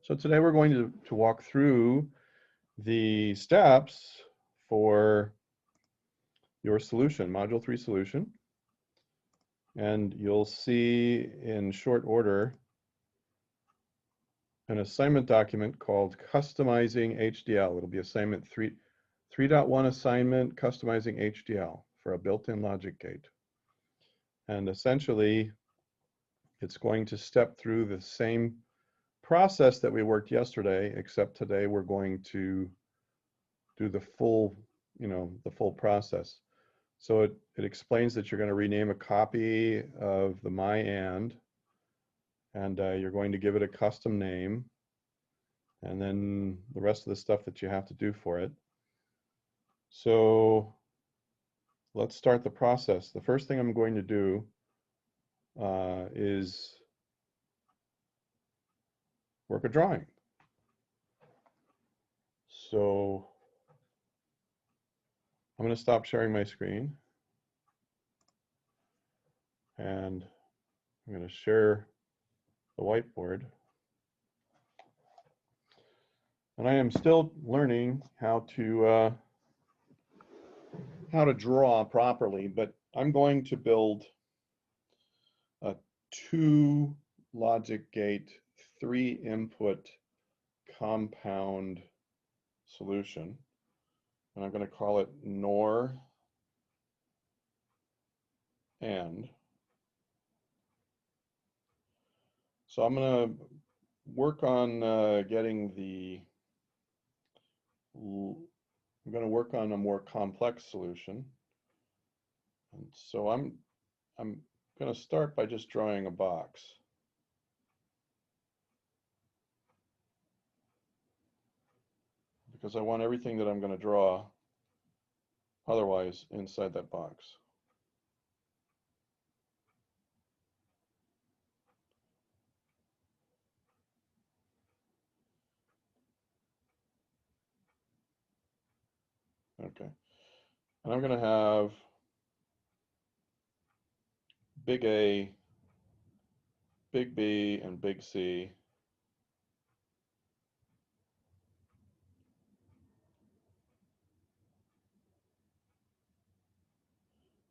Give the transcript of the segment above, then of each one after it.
So today we're going to walk through the steps for your solution, Module 3 solution. And you'll see in short order an assignment document called Customizing HDL. It'll be assignment 3.1 assignment, Customizing HDL for a built-in logic gate. And essentially, it's going to step through the same process that we worked yesterday, except today we're going to do the full, the full process. So it explains that you're going to rename a copy of the myAnd, and you're going to give it a custom name, and then the rest of the stuff that you have to do for it. So let's start the process. The first thing I'm going to do is work a drawing. So I'm going to stop sharing my screen, and I'm going to share the whiteboard. And I am still learning how to draw properly, but I'm going to build a 2 logic gate, 3 input compound solution. And I'm going to call it NOR AND. So I'm going to work on I'm going to work on a more complex solution. And so I'm going to start by just drawing a box. Because I want everything that I'm going to draw otherwise inside that box. Okay. And I'm going to have big A, big B, and big C.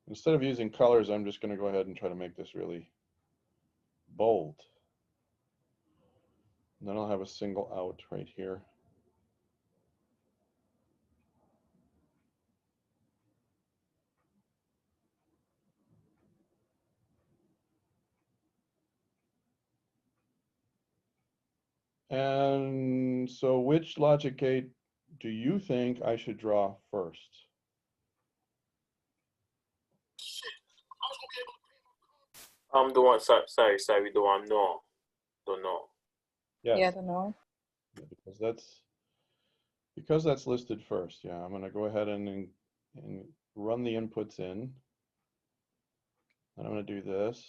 Instead of using colors, I'm just going to go ahead and try to make this really bold. And then I'll have a single out right here. And so which logic gate do you think I should draw first? The one, sorry, the one, no, don't know. Yes. Yeah, I don't know. Because that's listed first. Yeah, I'm going to go ahead and run the inputs in. And I'm going to do this.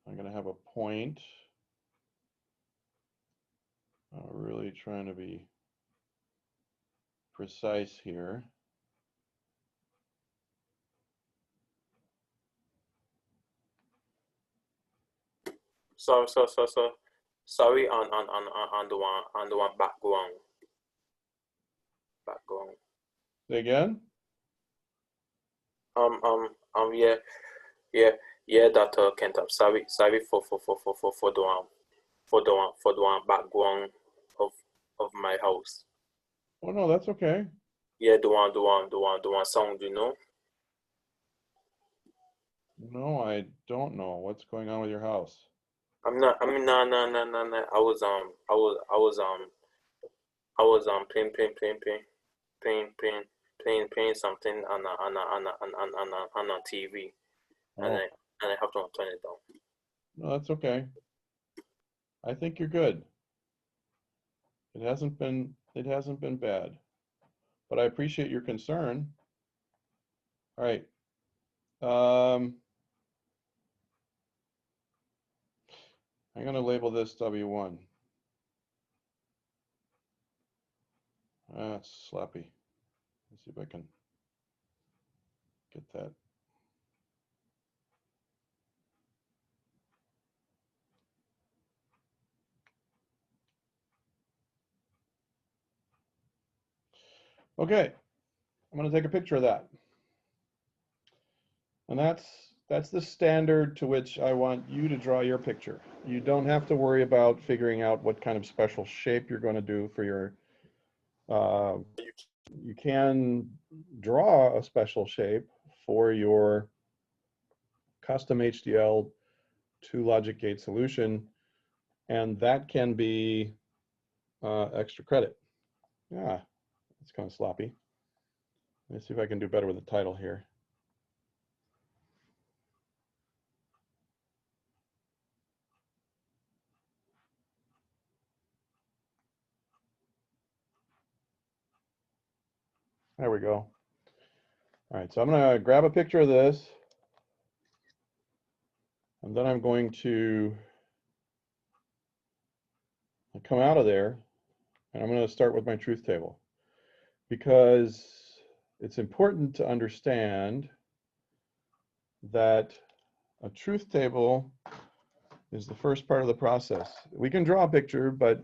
I'm going to have a point. I'm really trying to be precise here. Sorry on the one background. Say again? Yeah, Dr. Kentop. Sorry for the one background of my house. Oh no, that's okay. Yeah, the one sound, you know. No, I don't know what's going on with your house. No. I was playing something on a TV, and I have to turn it down. No, that's okay. I think you're good. It hasn't been bad, but I appreciate your concern. All right. I'm going to label this W1. That's sloppy. Let's see if I can get that. Okay, I'm going to take a picture of that. And that's the standard to which I want you to draw your picture. You don't have to worry about figuring out what kind of special shape you're going to do for your, you can draw a special shape for your custom HDL to logic gate solution, and that can be extra credit. Yeah, it's kind of sloppy. Let's see if I can do better with the title here. There we go. All right, so I'm going to grab a picture of this, and then I'm going to come out of there, and I'm going to start with my truth table, because it's important to understand that a truth table is the first part of the process. We can draw a picture, but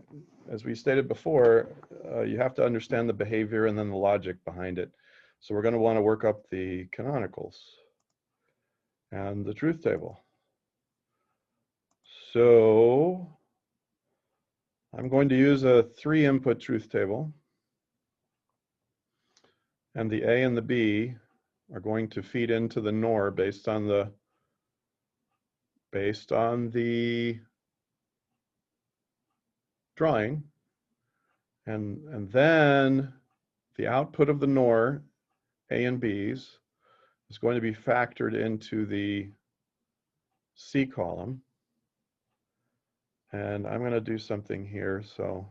as we stated before, you have to understand the behavior and then the logic behind it. So we're going to want to work up the canonicals and the truth table. So I'm going to use a 3-input truth table, and the A and the B are going to feed into the NOR based on the drawing, and then the output of the NOR, A and B's, is going to be factored into the C column. And I'm going to do something here. So,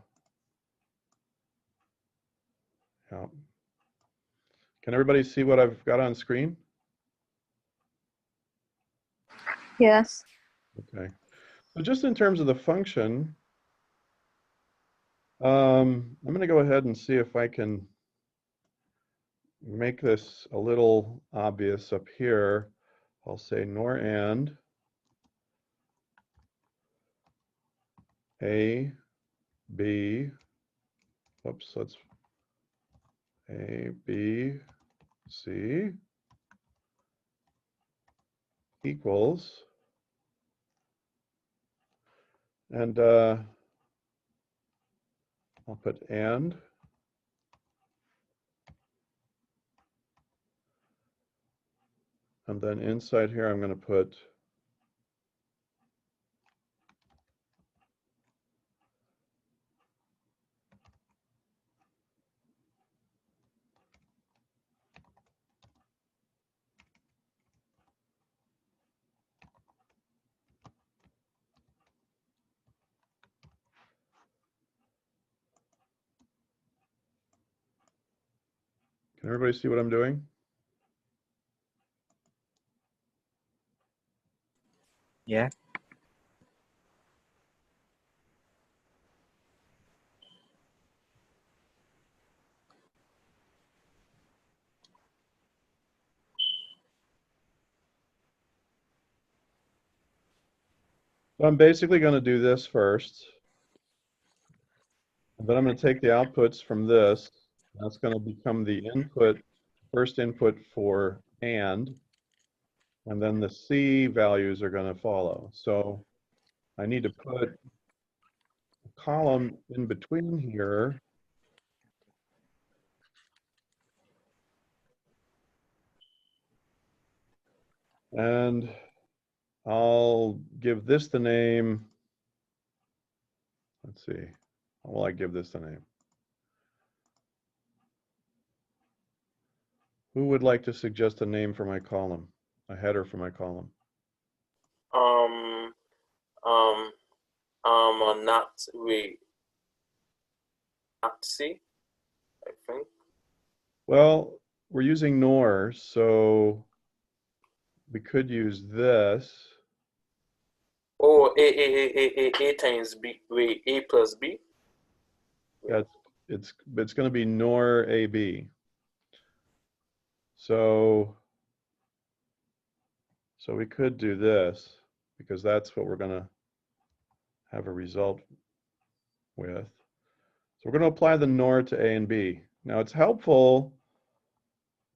yeah. Can everybody see what I've got on screen? Yes. Okay. So just in terms of the function, I'm going to go ahead and see if I can make this a little obvious up here. I'll say NOR AND A, B, oops, let's A, B, C equals, and I'll put AND, and then inside here I'm going to put Can everybody see what I'm doing? Yeah. So I'm basically going to do this first. And then I'm going to take the outputs from this. That's going to become the input, first input for AND. And then the C values are going to follow. So I need to put a column in between here. And I'll give this the name. Let's see. How will I give this the name? Who would like to suggest a name for my column? A header for my column? Not we. Not C, I think. Well, we're using NOR, so we could use this. Oh, A times B. Wait, A plus B. Yeah, it's going to be NOR AB. So we could do this, because that's what we're going to have a result with. So we're going to apply the NOR to A and B. Now it's helpful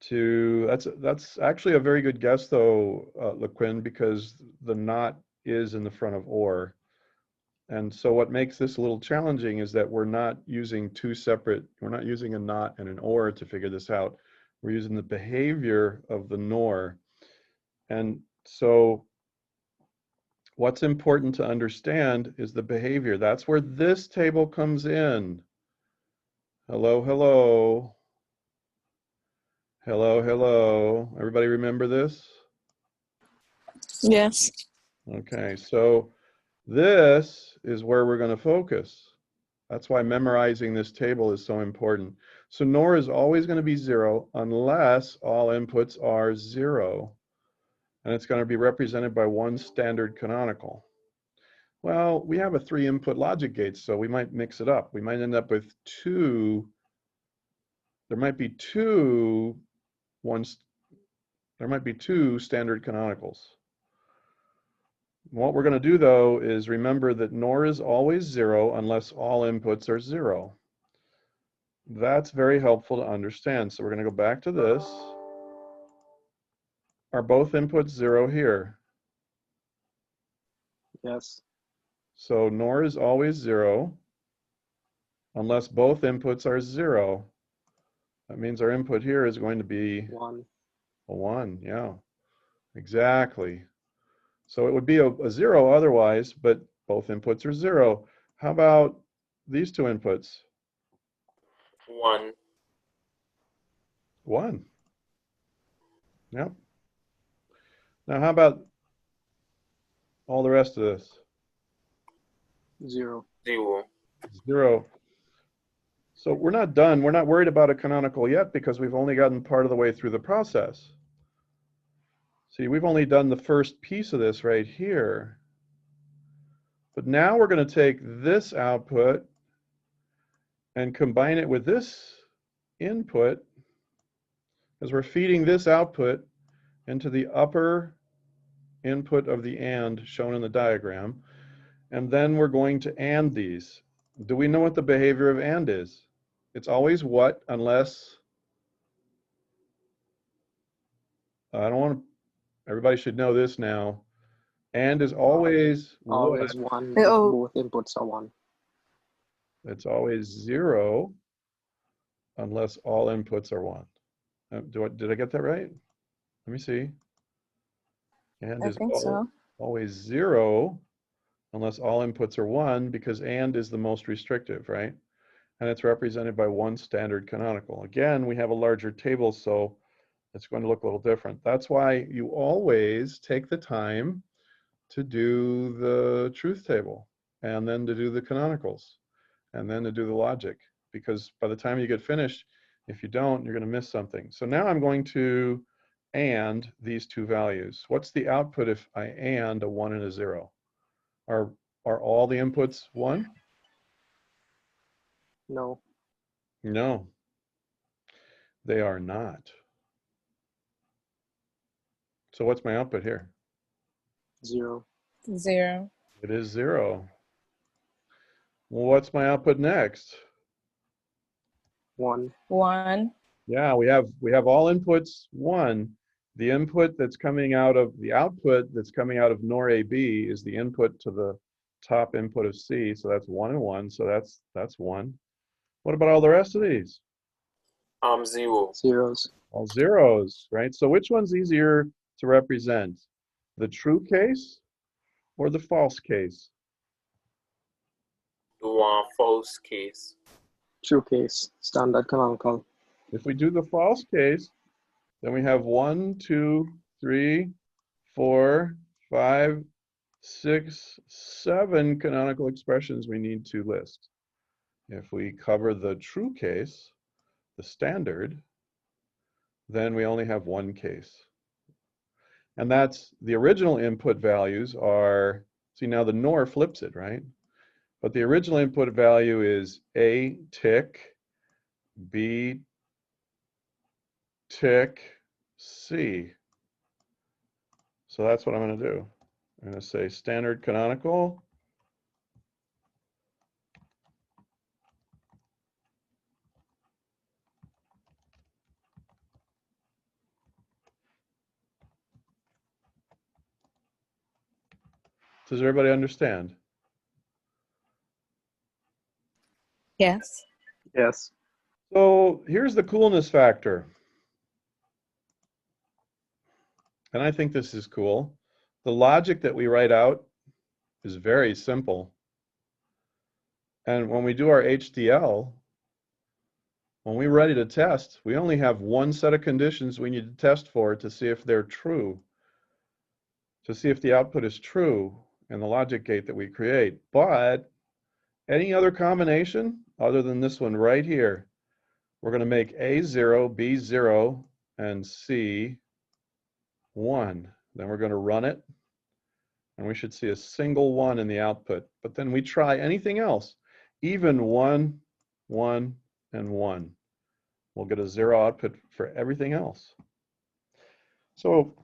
to, that's actually a very good guess though, LaQuinn, because the not is in the front of or. And so what makes this a little challenging is that we're not using we're not using a not and an or to figure this out. We're using the behavior of the nor. And so what's important to understand is the behavior. That's where this table comes in. Hello, hello. Hello, hello. Everybody remember this? Yes. Okay, so this is where we're going to focus. That's why memorizing this table is so important. So nor is always going to be 0 unless all inputs are 0. And it's going to be represented by one standard canonical. Well, we have a 3-input logic gate, so we might mix it up. We might end up with there might be two standard canonicals. What we're going to do though is remember that nor is always 0 unless all inputs are 0. That's very helpful to understand. So we're going to go back to this. Are both inputs 0 here? Yes. So nor is always 0 unless both inputs are 0. That means our input here is going to be 1. a 1. Yeah, exactly. So it would be a 0 otherwise, but both inputs are 0. How about these two inputs? 1. 1. Yep. Now how about all the rest of this? 0. 0. 0. So we're not done. We're not worried about a canonical yet because we've only gotten part of the way through the process. See, we've only done the first piece of this right here. But now we're going to take this output and combine it with this input, as we're feeding this output into the upper input of the AND shown in the diagram. And then we're going to AND these. Do we know what the behavior of AND is? It's always what, unless, I don't want to, everybody should know this now. AND is always Always what? 1 if Oh. both inputs are 1. It's always 0 unless all inputs are 1. Did I get that right? Let me see. AND I is think so. always 0 unless all inputs are 1, because AND is the most restrictive, right? And it's represented by one standard canonical. Again, we have a larger table, so it's going to look a little different. That's why you always take the time to do the truth table, and then to do the canonicals, and then to do the logic, because by the time you get finished, if you don't, you're going to miss something. So now I'm going to AND these two values. What's the output if I AND a 1 and a 0? Are all the inputs 1? No. No, they are not. So what's my output here? 0. 0. It is 0. Well, what's my output next? 1. 1. Yeah, we have all inputs 1. The input that's coming out of the output that's coming out of NOR AB is the input to the top input of C. So that's 1 and 1. So that's 1. What about all the rest of these? 0. Zeros. All zeros, right? So which one's easier to represent? The true case or the false case? The one false case. True case. Standard canonical. If we do the false case, then we have 1, 2, 3, 4, 5, 6, 7 canonical expressions we need to list. If we cover the true case, the standard, then we only have one case. And that's the original input values are, see now the NOR flips it, right? But the original input value is A tick, B tick, C. So that's what I'm going to do. I'm going to say standard canonical. Does everybody understand? Yes. Yes. So here's the coolness factor. And I think this is cool. The logic that we write out is very simple. And when we do our HDL, when we're ready to test, we only have one set of conditions we need to test for to see if they're true, to see if the output is true in the logic gate that we create. But any other combination other than this one right here, we're going to make A0, B0, and C1. Then we're going to run it, and we should see a single 1 in the output. But then we try anything else, even 1, 1, and 1. We'll get a 0 output for everything else. So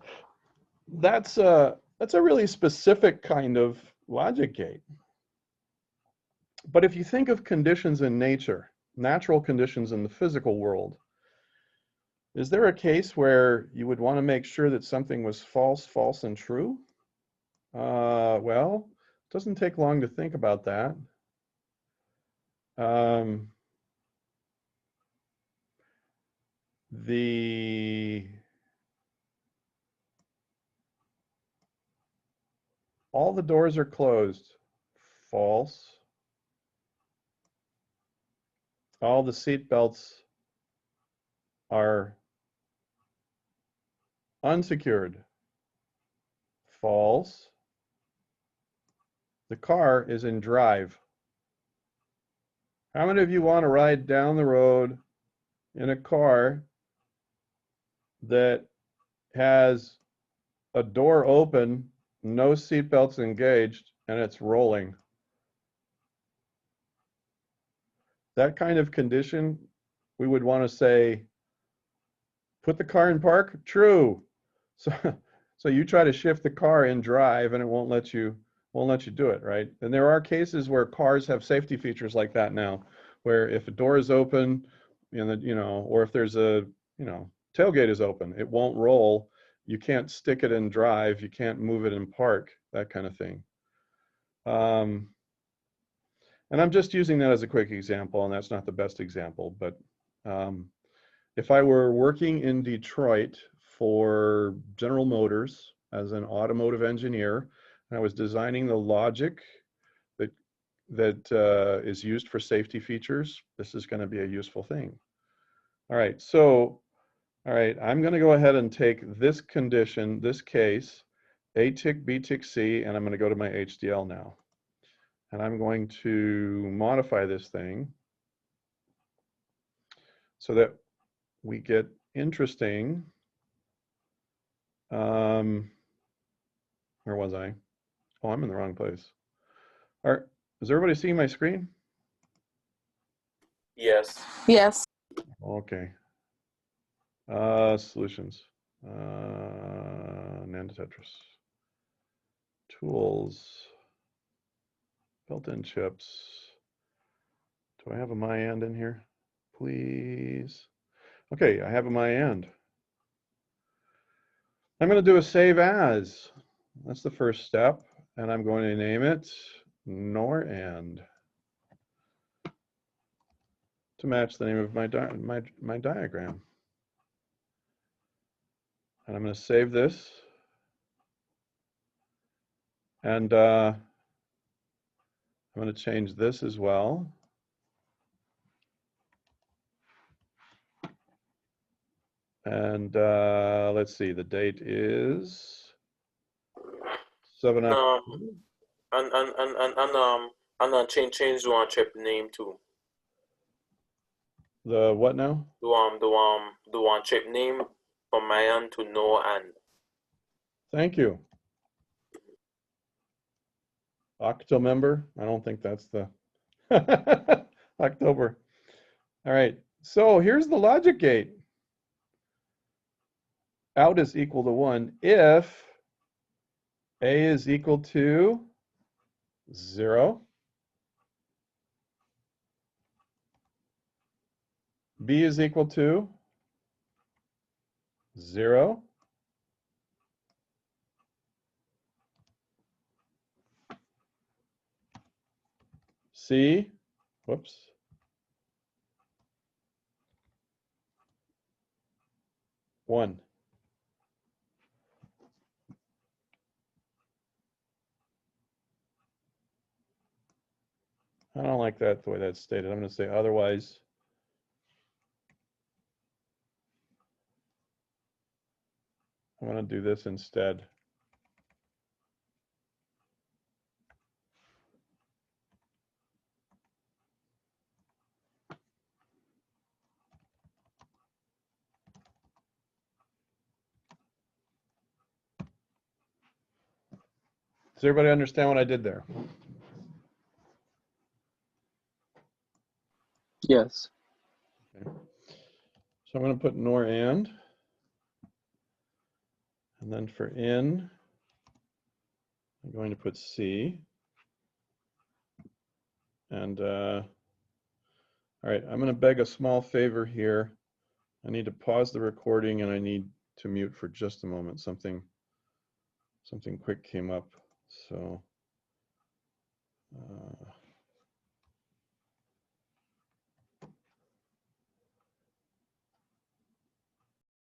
that's a really specific kind of logic gate. But if you think of conditions in nature, natural conditions in the physical world, is there a case where you would want to make sure that something was false, false, and true? Well, it doesn't take long to think about that. All the doors are closed. False. All the seat belts are unsecured. False. The car is in drive. How many of you want to ride down the road in a car that has a door open, no seat belts engaged, and it's rolling? That kind of condition, we would want to say, put the car in park? True. So you try to shift the car in drive and it won't let you do it, right? And there are cases where cars have safety features like that now, where if a door is open, or if there's a, tailgate is open, it won't roll. You can't stick it in drive. You can't move it in park, that kind of thing. And I'm just using that as a quick example, and that's not the best example, but if I were working in Detroit for General Motors as an automotive engineer, and I was designing the logic that is used for safety features, this is going to be a useful thing. All right, I'm going to go ahead and take this condition, this case, A tick, B tick, C, and I'm going to go to my HDL now. And I'm going to modify this thing so that we get interesting. Where was I? Oh, I'm in the wrong place. All right, is everybody seeing my screen? Yes. Yes. Okay. Solutions. Nando Tetris. Tools. Built-in chips. Do I have a MyAnd in here? Please. Okay, I have a MyAnd. I'm going to do a save as. That's the first step, and I'm going to name it NORAND to match the name of my diagram. And I'm going to save this, and I'm going to change this as well. And let's see, the date is 7 October. And change the one chip name too. The what now? The one chip name from MyAnd to NORAND. Thank you. Octomember? I don't think that's the October. All right, so here's the logic gate. Out is equal to 1 if A is equal to 0, B is equal to 0, C, whoops. One. I don't like that the way that's stated. I'm going to say otherwise. I want to do this instead. Does everybody understand what I did there? Yes. Okay. So I'm going to put nor and then for in, I'm going to put C. And all right, I'm going to beg a small favor here. I need to pause the recording and I need to mute for just a moment. Something quick came up. So